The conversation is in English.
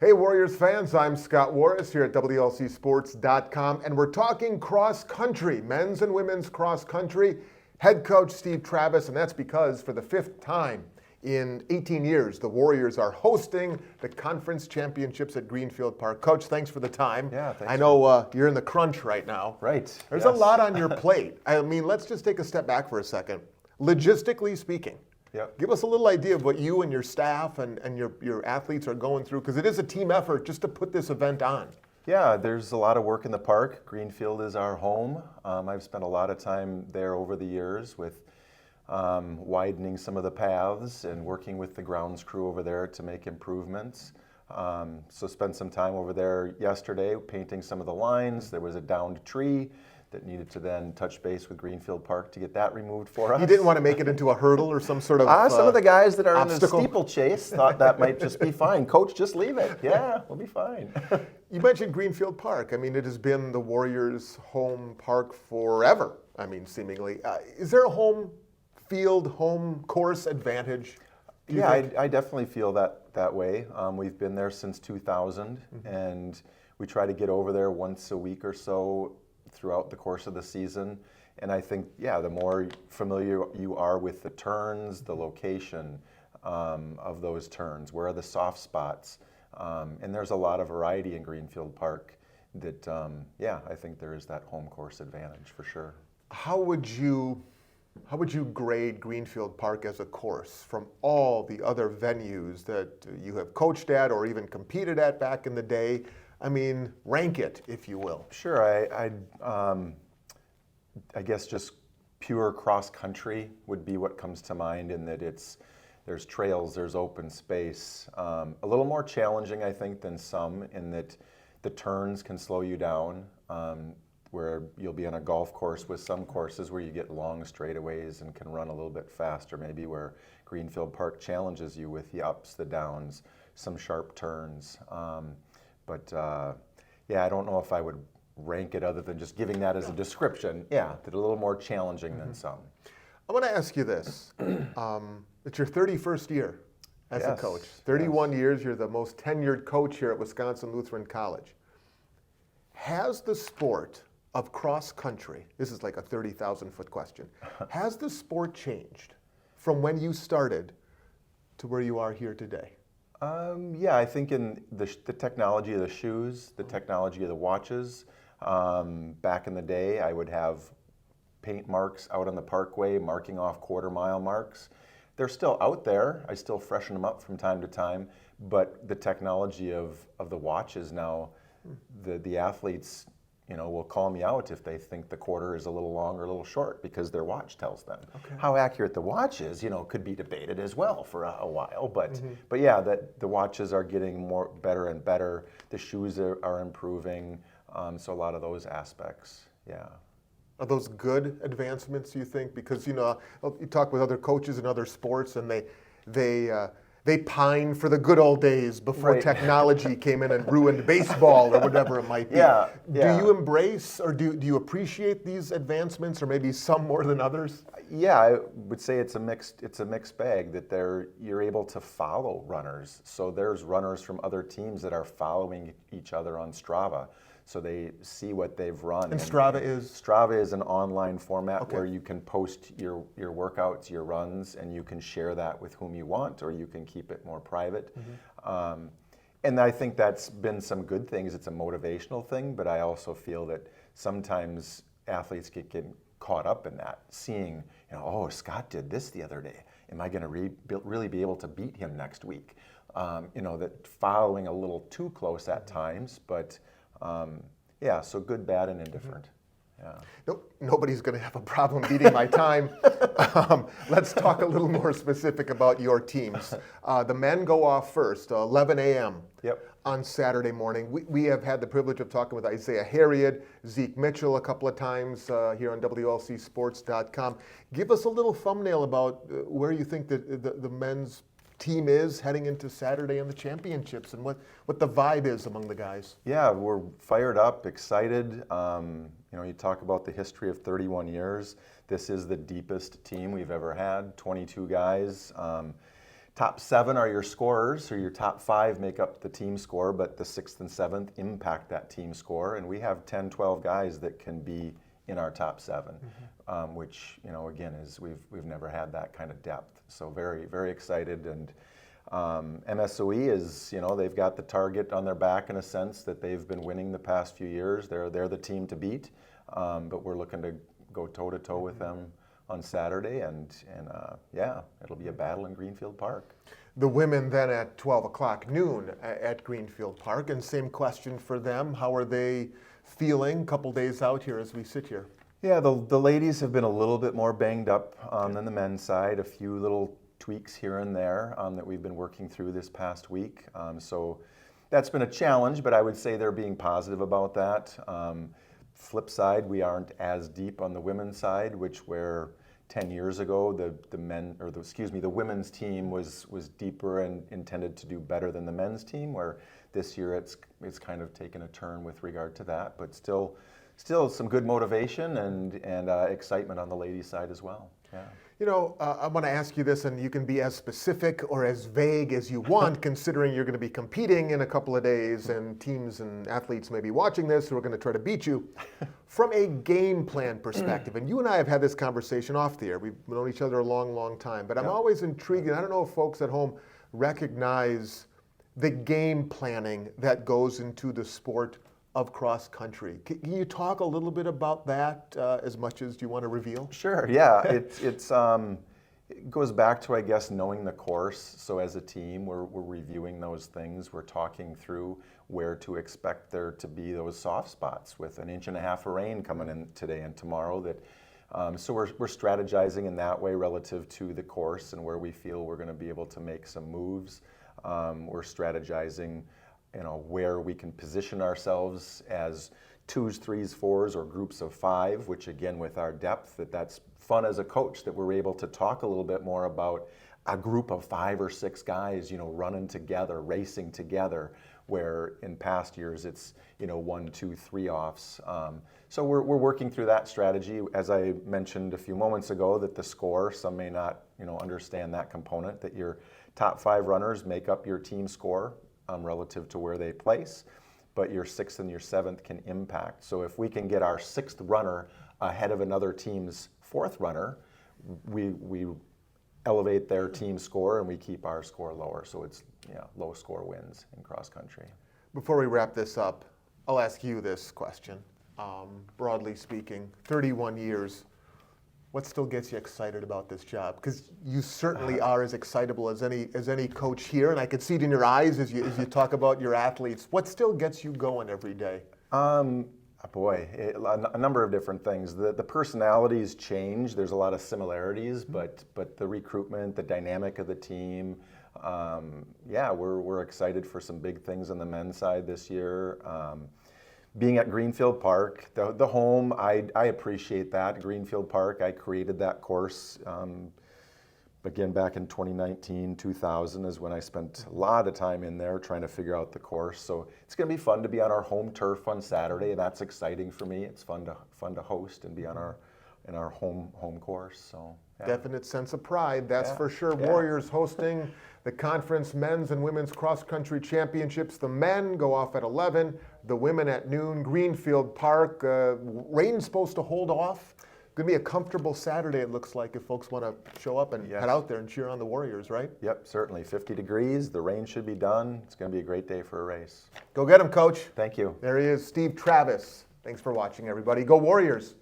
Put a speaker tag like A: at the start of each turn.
A: Hey Warriors fans, I'm Scott Warris here at WLCSports.com, and we're talking cross country, men's and women's cross country. Head coach Steve Travis, and that's because for the fifth time in 18 years, the Warriors are hosting the conference championships at Greenfield Park. Coach, thanks for the time.
B: Yeah, thanks.
A: I know you're in the crunch right now.
B: Right.
A: There's a lot on your plate. I mean, let's just take a step back for a second. Logistically speaking, give us a little idea of what you and your staff and your athletes are going through, because it is a team effort just to put this event on.
B: Yeah, there's a lot of work in the park. Greenfield is our home. I've spent a lot of time there over the years with widening some of the paths and working with the grounds crew over there to make improvements. So spent some time over there yesterday painting some of the lines. There was a downed tree that needed to then touch base with Greenfield Park to get that removed for us.
A: You didn't want to make it into a hurdle or some sort of
B: some of the guys that are
A: obstacle?
B: in the steeplechase thought that might just be fine. Coach, just leave it. Yeah, we'll be fine.
A: You mentioned Greenfield Park. I mean, it has been the Warriors' home park forever, I mean, seemingly. Is there a home field, home course advantage?
B: Yeah, I definitely feel that way. We've been there since 2000, and we try to get over there once a week or so throughout the course of the season. And I think, yeah, the more familiar you are with the turns, the location of those turns, where are the soft spots, and there's a lot of variety in Greenfield Park that, yeah, I think there is that home course advantage for sure.
A: How would you grade Greenfield Park as a course from all the other venues that you have coached at or even competed at back in the day? I mean, rank it, if you will.
B: Sure. I guess just pure cross country would be what comes to mind, in that there's trails, there's open space. A little more challenging, I think, than some, in that the turns can slow you down, where you'll be on a golf course with some courses where you get long straightaways and can run a little bit faster, maybe where Greenfield Park challenges you with the ups, the downs, some sharp turns. But yeah, I don't know if I would rank it other than just giving that as a description. Yeah, that a little more challenging than some.
A: I want to ask you this. It's your 31st year as a coach. 31 years, you're the most tenured coach here at Wisconsin Lutheran College. Has the sport of cross country, this is like a 30,000-foot question, has the sport changed from when you started to where you are here today?
B: Yeah, I think in the technology of the shoes, the technology of the watches. Back in the day, I would have paint marks out on the parkway, marking off quarter-mile marks. They're still out there. I still freshen them up from time to time. But the technology of the watches now, the athletes, will call me out if they think the quarter is a little long or a little short, because their watch tells them. Okay. How accurate the watch is, could be debated as well for a while. But yeah, that the watches are getting better and better. The shoes are improving. So a lot of those aspects, yeah.
A: Are those good advancements, you think? Because you talk with other coaches in other sports, and they pine for the good old days before technology came in and ruined baseball or whatever it might be.
B: Yeah.
A: Do you embrace or do you appreciate these advancements, or maybe some more than others?
B: Yeah, I would say it's a mixed bag, that you're able to follow runners. So there's runners from other teams that are following each other on Strava. So they see what they've run.
A: And Strava is?
B: Strava is an online format where you can post your workouts, your runs, and you can share that with whom you want, or you can keep it more private. And I think that's been some good things. It's a motivational thing, but I also feel that sometimes athletes get caught up in that, seeing, oh, Scott did this the other day. Am I going to really be able to beat him next week? That following a little too close at times, but yeah, so good, bad, and indifferent. Yeah.
A: Nope, nobody's going to have a problem beating my time. Let's talk a little more specific about your teams. The men go off first, 11 a.m. On Saturday morning. We have had the privilege of talking with Isaiah Harriet, Zeke Mitchell a couple of times here on WLCSports.com. Give us a little thumbnail about where you think the men's team is heading into Saturday and the championships, and what the vibe is among the guys.
B: Yeah, we're fired up, excited. You talk about the history of 31 years. This is the deepest team we've ever had, 22 guys. top 7 are your scorers, so your top 5 make up the team score, but the 6th and 7th impact that team score. And we have 10, 12 guys that can be in our top 7, which, again, is we've never had that kind of depth. So very, very excited. And MSOE is, they've got the target on their back in a sense that they've been winning the past few years. They're the team to beat, but we're looking to go toe-to-toe with them on Saturday, and it'll be a battle in Greenfield Park.
A: The women then at 12 o'clock noon at Greenfield Park, and same question for them. How are they feeling a couple days out here as we sit here?
B: Yeah, the ladies have been a little bit more banged up than the men's side. A few little tweaks here and there that we've been working through this past week. So that's been a challenge, but I would say they're being positive about that. Flip side, we aren't as deep on the women's side, where 10 years ago the women's team was deeper and intended to do better than the men's team, where this year it's kind of taken a turn with regard to that, but still some good motivation and excitement on the ladies' side as well. Yeah.
A: I'm going to ask you this, and you can be as specific or as vague as you want, considering you're going to be competing in a couple of days, and teams and athletes may be watching this who are going to try to beat you. From a game plan perspective, and you and I have had this conversation off the air. We've known each other a long, long time, but I'm always intrigued, and I don't know if folks at home recognize the game planning that goes into the sport of cross country. Can you talk a little bit about that as much as you want to reveal?
B: Sure, yeah. It goes back to, I guess, knowing the course. So as a team, we're reviewing those things. We're talking through where to expect there to be those soft spots with 1.5 inches of rain coming in today and tomorrow. So we're strategizing in that way relative to the course and where we feel we're going to be able to make some moves. We're strategizing where we can position ourselves as 2s, 3s, 4s, or groups of 5, which again, with our depth, that's fun as a coach that we're able to talk a little bit more about a group of 5 or 6 guys, running together, racing together, where in past years it's, 1, 2, 3 offs. So we're working through that strategy. As I mentioned a few moments ago, that the score, some may not, understand that component, that your top 5 runners make up your team score. Relative to where they place, but your 6th and your 7th can impact. So if we can get our 6th runner ahead of another team's 4th runner, we elevate their team score and we keep our score lower. So it's low score wins in cross country.
A: Before we wrap this up, I'll ask you this question. Broadly speaking, 31 years, what still gets you excited about this job? Because you certainly are as excitable as any coach here, and I can see it in your eyes as you talk about your athletes. What still gets you going every day?
B: A number of different things. The personalities change. There's a lot of similarities, but the recruitment, the dynamic of the team, we're excited for some big things on the men's side this year. Being at Greenfield Park, the home, I appreciate that. Greenfield Park, I created that course, again, back in 2019, 2000 is when I spent a lot of time in there trying to figure out the course. So it's going to be fun to be on our home turf on Saturday, and that's exciting for me. It's fun to host and be on our home course. So yeah.
A: Definite sense of pride, that's for sure. Yeah. Warriors hosting the conference men's and women's cross-country championships. The men go off at 11, the women at noon. Greenfield Park, rain's supposed to hold off. Going to be a comfortable Saturday, it looks like, if folks want to show up and head out there and cheer on the Warriors, right?
B: Yep, certainly. 50 degrees, the rain should be done. It's going to be a great day for a race.
A: Go get him, Coach.
B: Thank you.
A: There he is, Steve Travis. Thanks for watching, everybody. Go Warriors.